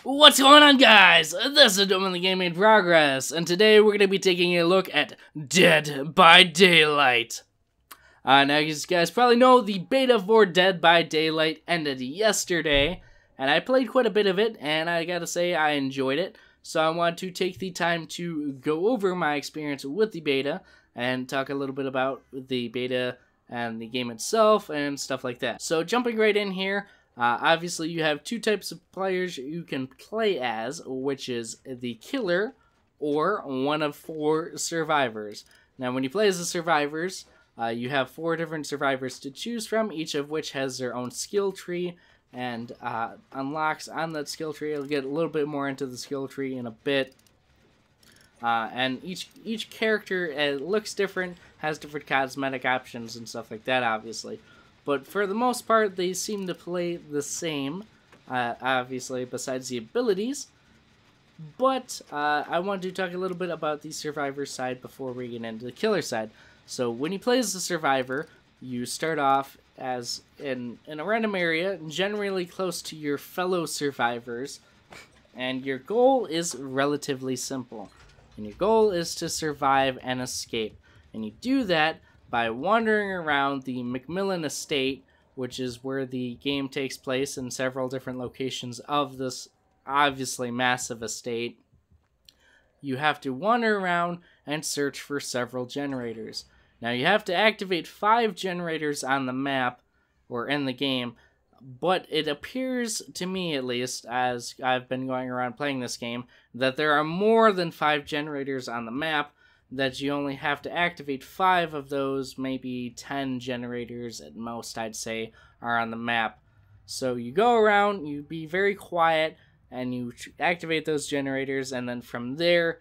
What's going on, guys? This is Devon the Game in Progress, and today we're going to be taking a look at Dead by Daylight. Now, as you guys probably know, the beta for Dead by Daylight ended yesterday, and I played quite a bit of it, and I gotta say, I enjoyed it. So I want to take the time to go over my experience with the beta, and talk a little bit about the beta and the game itself, and stuff like that. So jumping right in here, obviously you have two types of players you can play as, which is the killer or one of 4 survivors. Now when you play as the survivors, you have 4 different survivors to choose from, each of which has their own skill tree and unlocks on that skill tree. I'll get a little bit more into the skill tree in a bit. And each character looks different, has different cosmetic options and stuff like that, obviously. But for the most part, they seem to play the same, obviously, besides the abilities. But I want to talk a little bit about the survivor side before we get into the killer side. So when you play as the survivor, you start off as in a random area, generally close to your fellow survivors. And your goal is relatively simple. And your goal is to survive and escape. And you do that by wandering around the Macmillan Estate, which is where the game takes place in several different locations of this obviously massive estate. You have to wander around and search for several generators. Now you have to activate 5 generators on the map, or in the game, but it appears, to me at least, as I've been going around playing this game, that there are more than 5 generators on the map, that you only have to activate 5 of those, maybe 10 generators at most, I'd say, are on the map. So you go around, you be very quiet, and you activate those generators, and then from there,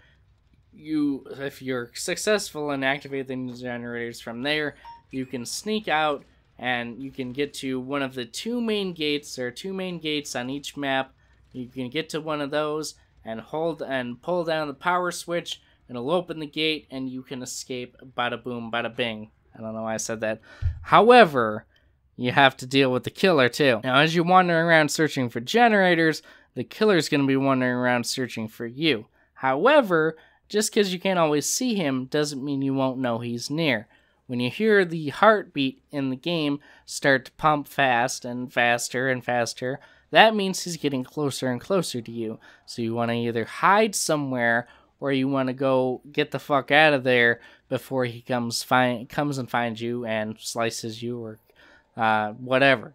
if you're successful in activating the generators from there, you can sneak out, and you can get to one of the 2 main gates. There are 2 main gates on each map. You can get to one of those, and hold and pull down the power switch, it'll open the gate, and you can escape. Bada boom, bada bing. I don't know why I said that. However, you have to deal with the killer, too. Now, as you're wandering around searching for generators, the killer's going to be wandering around searching for you. However, just because you can't always see him doesn't mean you won't know he's near. When you hear the heartbeat in the game start to pump fast and faster and faster, that means he's getting closer and closer to you. So you want to either hide somewhere, or you want to go get the fuck out of there before he comes and finds you and slices you, or whatever.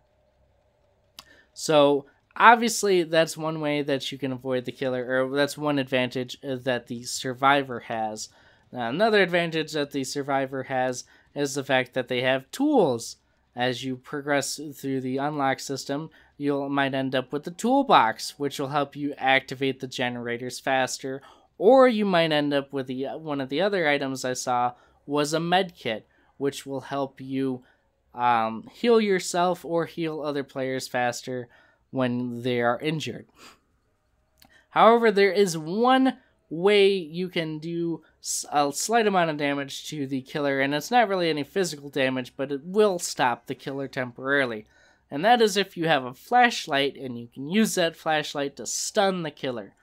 So obviously that's one way that you can avoid the killer, or that's one advantage that the survivor has. Now, another advantage that the survivor has is the fact that they have tools. As you progress through the unlock system, you might end up with the toolbox, which will help you activate the generators faster. Or you might end up with one of the other items I saw was a med kit, which will help you heal yourself or heal other players faster when they are injured. However, there is one way you can do a slight amount of damage to the killer, and it's not really any physical damage, but it will stop the killer temporarily. And that is if you have a flashlight, and you can use that flashlight to stun the killer.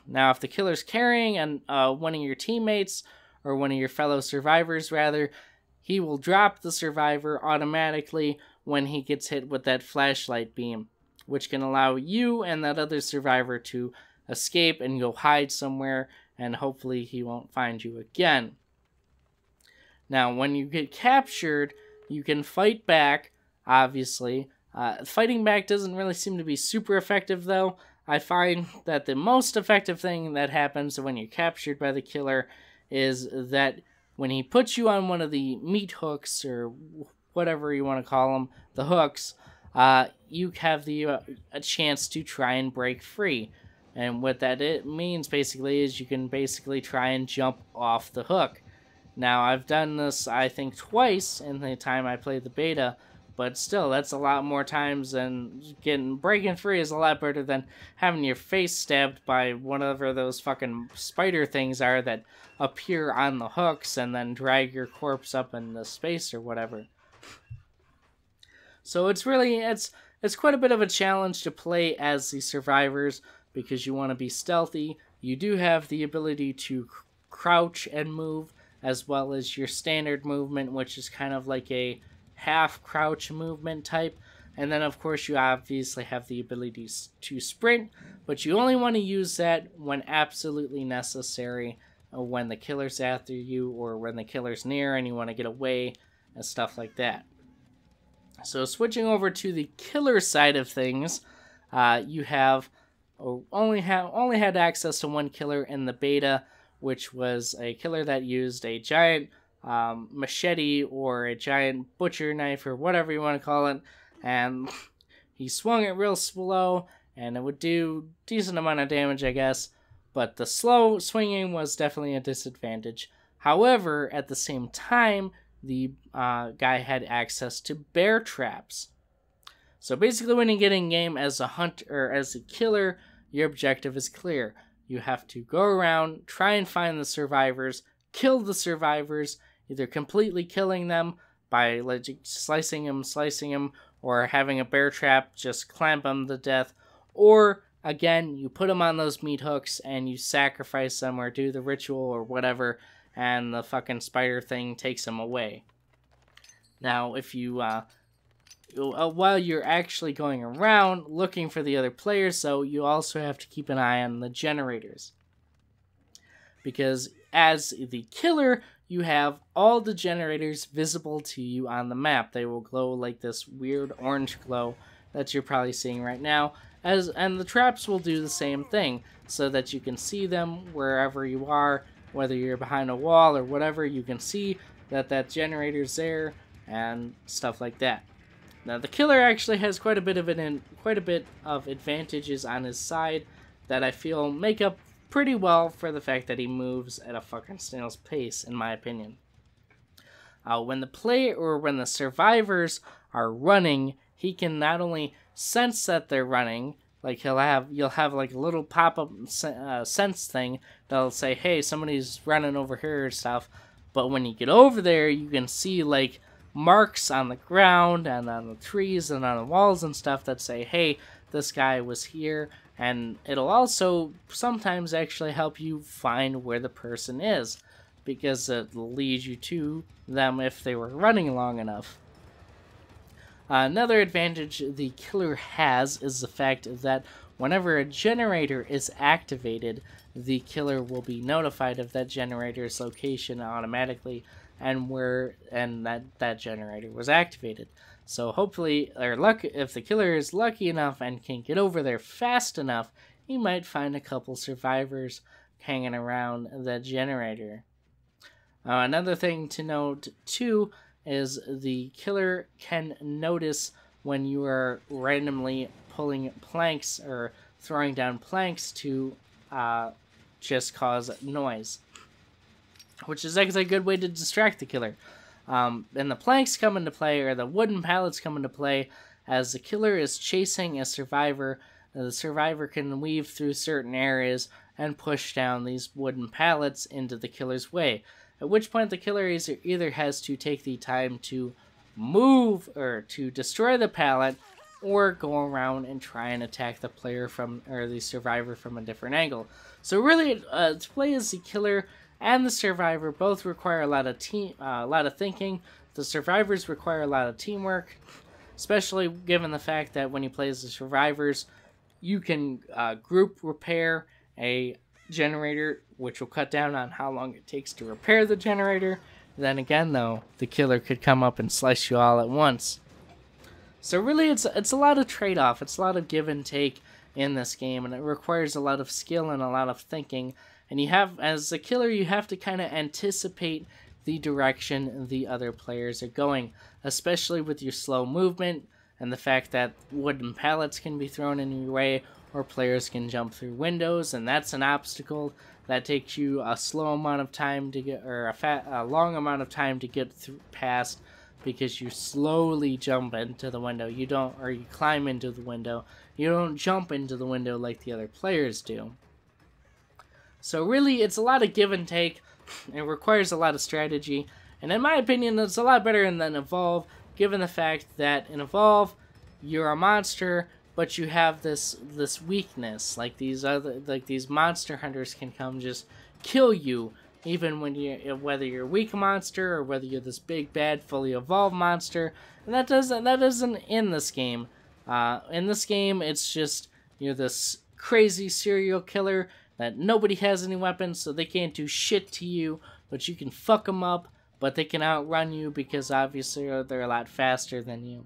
Now, if the killer's carrying one of your teammates, or one of your fellow survivors rather, he will drop the survivor automatically when he gets hit with that flashlight beam, which can allow you and that other survivor to escape and go hide somewhere, and hopefully he won't find you again. Now, when you get captured, you can fight back, obviously. Fighting back doesn't really seem to be super effective, though. I find that the most effective thing that happens when you're captured by the killer is that when he puts you on one of the meat hooks, or whatever you want to call them, the hooks, you have a chance to try and break free. And what that means basically is you can basically try and jump off the hook. Now, I've done this, I think, twice in the time I played the beta, but still, that's a lot more times than breaking free is a lot better than having your face stabbed by whatever those fucking spider things are that appear on the hooks and then drag your corpse up into space or whatever. So it's it's quite a bit of a challenge to play as the survivors because you want to be stealthy. You do have the ability to crouch and move, as well as your standard movement, which is kind of like a half crouch movement type. And then, of course, you obviously have the ability to sprint, but you only want to use that when absolutely necessary, when the killer's after you or when the killer's near and you want to get away and stuff like that. So switching over to the killer side of things, you have only had access to one killer in the beta, which was a killer that used a giant machete or a giant butcher knife or whatever you want to call it, and he swung it real slow, and it would do decent amount of damage, I guess, but the slow swinging was definitely a disadvantage. However, at the same time, the guy had access to bear traps. So basically, when you get in game as a hunter or as a killer, your objective is clear. You have to go around, try and find the survivors, kill the survivors, either completely killing them by slicing them, or having a bear trap just clamp them to death, or again, you put them on those meat hooks and you sacrifice them or do the ritual or whatever, and the fucking spider thing takes them away. Now, if you while you're actually going around looking for the other players, so you also have to keep an eye on the generators. Because as the killer, you have all the generators visible to you on the map. They will glow like this weird orange glow that you're probably seeing right now. And the traps will do the same thing, so that you can see them wherever you are, whether you're behind a wall or whatever. You can see that generator's there and stuff like that. Now, the killer actually has quite a bit of advantages on his side that I feel make up pretty well for the fact that he moves at a fucking snail's pace, in my opinion. When the survivors are running, he can not only sense that they're running, like you'll have like a little pop-up sense thing that'll say, hey, somebody's running over here or stuff, but when you get over there, you can see like marks on the ground and on the trees and on the walls and stuff that say, hey, this guy was here, and it'll also sometimes actually help you find where the person is, because it'll lead you to them if they were running long enough. Another advantage the killer has is the fact that whenever a generator is activated, the killer will be notified of that generator's location automatically and that generator was activated. So hopefully, if the killer is lucky enough and can get over there fast enough, he might find a couple survivors hanging around that generator. Another thing to note too is the killer can notice when you are randomly pulling planks or throwing down planks to just cause noise, which is actually a good way to distract the killer. And the planks come into play, or the wooden pallets come into play, as the killer is chasing a survivor. The survivor can weave through certain areas and push down these wooden pallets into the killer's way, at which point the killer either has to take the time to move or to destroy the pallet, or go around and try and attack the player or the survivor from a different angle. So really, to play as the killer and the survivor both require a lot of thinking. The survivors require a lot of teamwork, especially given the fact that when you play as the survivors, you can group repair a generator, which will cut down on how long it takes to repair the generator. Then again, though, the killer could come up and slice you all at once. So really, it's a lot of trade-off. It's a lot of give and take in this game, and it requires a lot of skill and a lot of thinking. And as a killer, you have to kind of anticipate the direction the other players are going, especially with your slow movement and the fact that wooden pallets can be thrown in your way, or players can jump through windows, and that's an obstacle that takes you a slow amount of time to get, or a long amount of time to get past, because you slowly jump into the window. You climb into the window. You don't jump into the window like the other players do. So really, it's a lot of give and take. It requires a lot of strategy, and in my opinion, it's a lot better than Evolve, given the fact that in Evolve, you're a monster, but you have this weakness. Like these monster hunters can come just kill you, even when whether you're a weak monster or whether you're this big bad fully evolved monster. And that doesn't in this game. In this game, it's just you're this crazy serial killer that nobody has any weapons, so they can't do shit to you, but you can fuck them up, but they can outrun you because obviously they're a lot faster than you.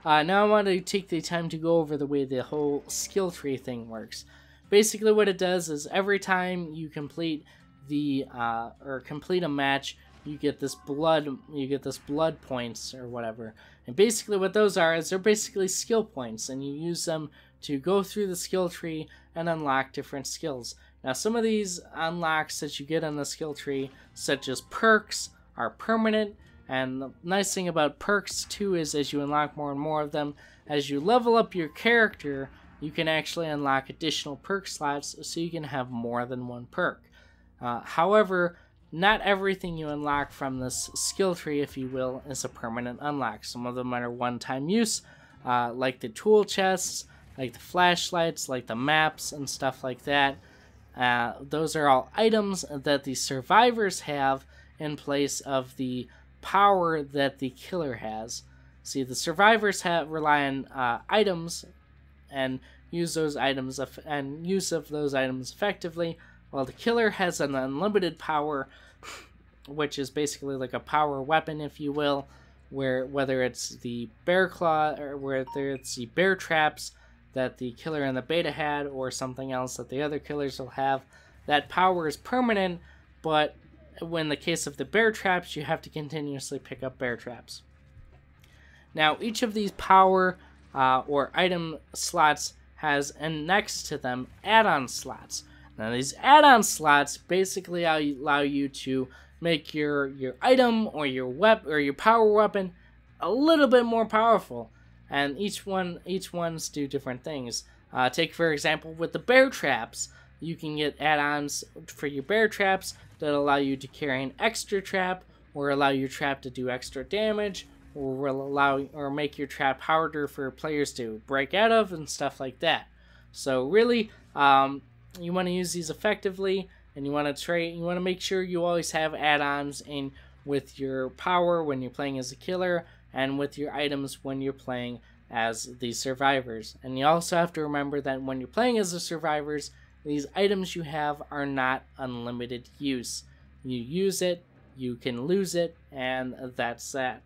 Now I want to take the time to go over the way the whole skill tree thing works. Basically what it does is every time you complete complete a match, you get this blood points or whatever. And basically what those are is they're basically skill points, and you use them to go through the skill tree and unlock different skills. Now some of these unlocks that you get on the skill tree, such as perks, are permanent, and the nice thing about perks too is as you unlock more and more of them, as you level up your character, you can actually unlock additional perk slots so you can have more than one perk. However, not everything you unlock from this skill tree, if you will, is a permanent unlock. Some of them are one-time use, like the tool chests, like the flashlights, like the maps and stuff like that. Those are all items that the survivors have in place of the power that the killer has. See, the survivors rely on items and use those items and use of those items effectively, while the killer has an unlimited power, which is basically like a power weapon, if you will, where whether it's the bear claw or whether it's the bear traps that the killer in the beta had or something else that the other killers will have, that power is permanent, but in the case of the bear traps, you have to continuously pick up bear traps. Now, each of these power or item slots has, and next to them, add-on slots. Now, these add-on slots basically allow you to make your item or your power weapon a little bit more powerful, and each ones do different things. Take for example with the bear traps, you can get add-ons for your bear traps that allow you to carry an extra trap, or allow your trap to do extra damage, or will allow or make your trap harder for players to break out of and stuff like that. So really, you want to use these effectively, and you want to make sure you always have add-ons in with your power when you're playing as a killer, and with your items when you're playing as the survivors. And you also have to remember that when you're playing as the survivors, these items you have are not unlimited use. You use it, you can lose it, and that's that.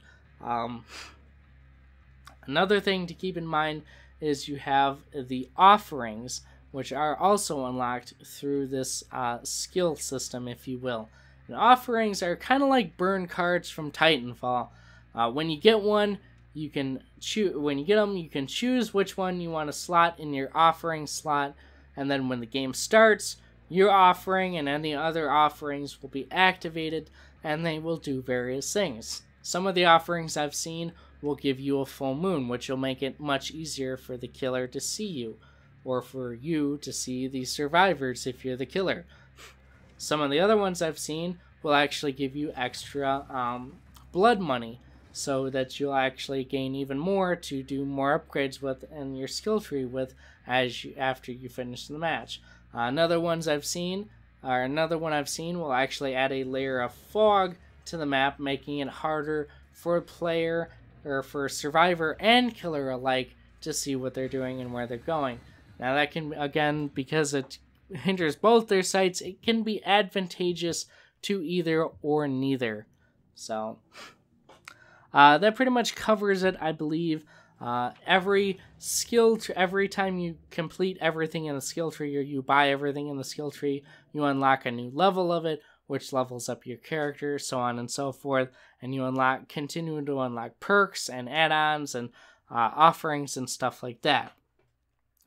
Another thing to keep in mind is you have the offerings, which are also unlocked through this skill system, if you will. And offerings are kind of like burn cards from Titanfall. When you get one, you can choose. When you get them, you can choose which one you want to slot in your offering slot, and then when the game starts, your offering and any other offerings will be activated, and they will do various things. Some of the offerings I've seen will give you a full moon, which will make it much easier for the killer to see you, or for you to see the survivors if you're the killer. Some of the other ones I've seen will actually give you extra blood money, so that you'll actually gain even more to do more upgrades with in your skill tree with after you finish the match. Another one I've seen will actually add a layer of fog to the map, making it harder for a player or for a survivor and killer alike to see what they're doing and where they're going. Now that can, again, because it hinders both their sights, it can be advantageous to either or neither. So that pretty much covers it, I believe. Every time you complete everything in the skill tree, or you buy everything in the skill tree, you unlock a new level of it, which levels up your character, so on and so forth, and you continue to unlock perks and add-ons and offerings and stuff like that.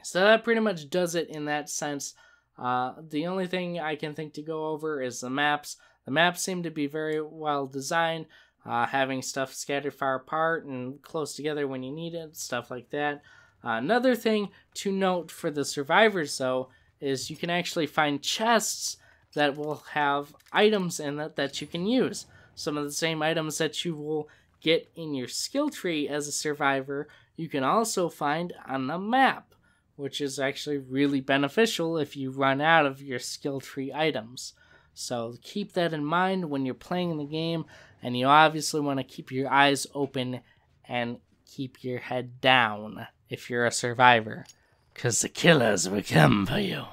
So that pretty much does it in that sense. The only thing I can think to go over is the maps. The maps seem to be very well designed, having stuff scattered far apart and close together when you need it, stuff like that. Another thing to note for the survivors, though, is you can actually find chests that will have items in it that you can use. Some of the same items that you will get in your skill tree as a survivor, you can also find on the map, which is actually really beneficial if you run out of your skill tree items. So keep that in mind when you're playing the game, and you obviously want to keep your eyes open and keep your head down if you're a survivor, because the killers will come for you.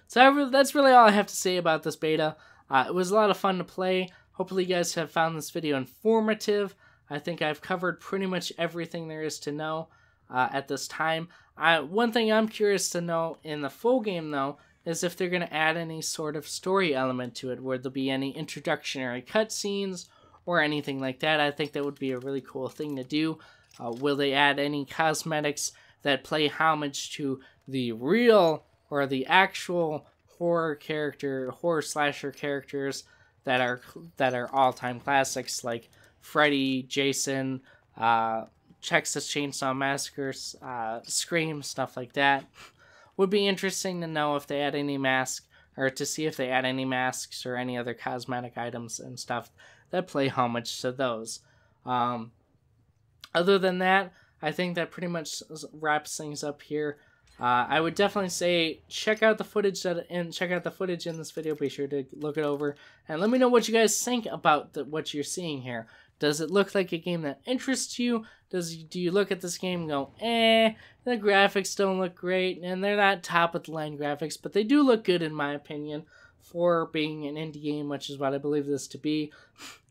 So that's really all I have to say about this beta. It was a lot of fun to play. Hopefully you guys have found this video informative. I think I've covered pretty much everything there is to know at this time. One thing I'm curious to know in the full game, though, is if they're going to add any sort of story element to it, where there'll be any introductory cutscenes or anything like that. I think that would be a really cool thing to do. Will they add any cosmetics that play homage to the real or the actual horror slasher characters that are all-time classics, like Freddy, Jason, Texas Chainsaw Massacre, Scream, stuff like that? Would be interesting to know if they add any masks, or to see if they add any masks or any other cosmetic items and stuff that play homage to those. Other than that, I think that pretty much wraps things up here. I would definitely say check out the footage in this video. Be sure to look it over and let me know what you guys think about what you're seeing here. Does it look like a game that interests you? Do you look at this game and go, the graphics don't look great, and they're not top of the line graphics, but they do look good in my opinion for being an indie game, which is what I believe this to be.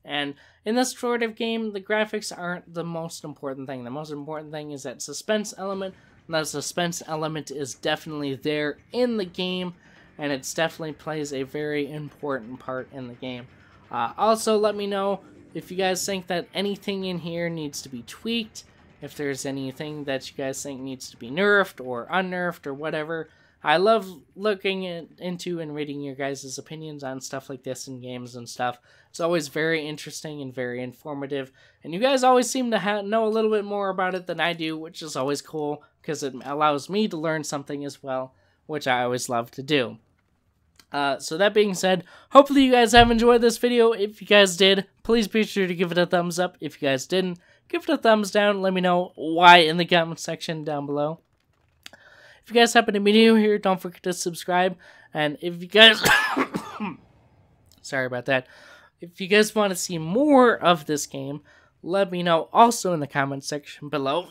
And in this sort of game, the graphics aren't the most important thing. The most important thing is that suspense element. And that suspense element is definitely there in the game, and it definitely plays a very important part in the game. Also, let me know if you guys think that anything in here needs to be tweaked, if there's anything that you guys think needs to be nerfed or unnerfed or whatever. I love looking into and reading your guys' opinions on stuff like this in games and stuff. It's always very interesting and very informative, and you guys always seem to know a little bit more about it than I do, which is always cool, because it allows me to learn something as well, which I always love to do. So that being said, hopefully you guys have enjoyed this video. If you guys did, please be sure to give it a thumbs up. If you guys didn't, give it a thumbs down. Let me know why in the comment section down below. If you guys happen to be new here, don't forget to subscribe. And if you guys... Sorry about that. If you guys want to see more of this game, let me know also in the comment section below.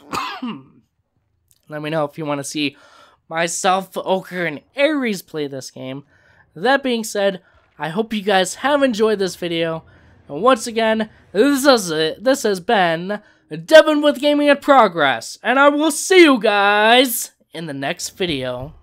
Let me know if you want to see myself, Ochre, and Aries play this game. That being said, I hope you guys have enjoyed this video. And once again, this has been Devon with Gaming in Progress. And I will see you guys in the next video.